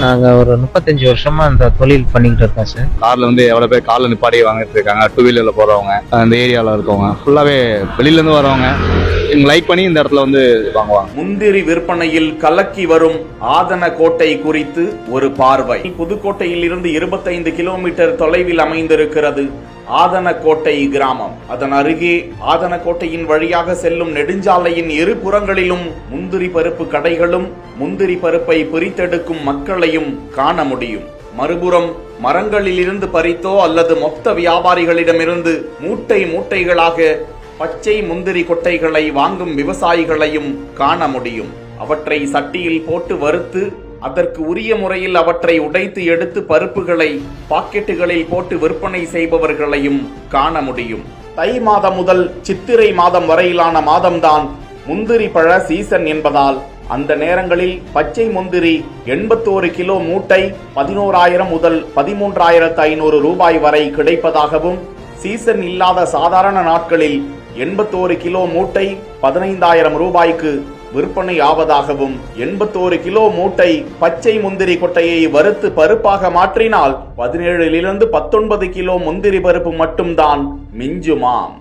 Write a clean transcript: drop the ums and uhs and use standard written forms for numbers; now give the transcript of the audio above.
நாங்க ஒரு 35 வருஷமா அந்த தொழில் பண்ணிக்கிட்டு இருக்கோம் சார். கார்ல வந்து எவ்வளவு பேர் கார்ல நிப்பாடி வாங்கிட்டு இருக்காங்க, டூ வீலர்ல போறவங்க, அந்த ஏரியால இருக்கவங்க ஃபுல்லாவே வெளியில இருந்து வரவங்க லைக் பண்ணி இந்த இடத்துல வந்து வாங்குவாங்க. முந்திரி விற்பனையில் கலக்கி வரும் ஆதனக்கோட்டை குறித்து ஒரு பார்வை. புதுக்கோட்டையில் இருந்து 25 கிலோமீட்டர் தொலைவில் அமைந்திருக்கிறது ஆதனக்கோட்டை கிராமம். அதன் அருகே ஆதனக்கோட்டையின் வழியாக செல்லும் நெடுஞ்சாலையின் இரு புறங்களிலும் முந்திரி பருப்பு கடைகளும் முந்திரி பருப்பை பிரித்தெடுக்கும் மக்களையும் காண முடியும். மறுபுறம் மரங்களில் இருந்து பறித்தோ அல்லது மொத்த வியாபாரிகளிடமிருந்து மூட்டை மூட்டைகளாக பச்சை முந்திரி கொட்டைகளை வாங்கும் விவசாயிகளையும் காண முடியும். அவற்றை சட்டியில் போட்டு வறுத்து அதற்கு உரிய முறையில் அவற்றை உடைத்து எடுத்து பருப்புகளை பாக்கெட்டுகளில் போட்டு விற்பனை செய்பவர்களையும் காண முடியும். தை மாதம் முதல் சித்திரை மாதம் வரையிலான மாதம்தான் முந்திரி பழ சீசன் என்பதால் அந்த நேரங்களில் பச்சை முந்திரி 81 கிலோ மூட்டை 11,000 முதல் 13,500 ரூபாய் வரை கிடைப்பதாகவும், சீசன் இல்லாத சாதாரண நாட்களில் 81 கிலோ மூட்டை 15,000 ரூபாய்க்கு விற்பனை ஆவதாகவும், 81 கிலோ மூட்டை பச்சை முந்திரி கொட்டையை வறுத்து பருப்பாக மாற்றினால் 17 லிருந்து 19 கிலோ முந்திரி பருப்பு மட்டும்தான் மிஞ்சுமாம்.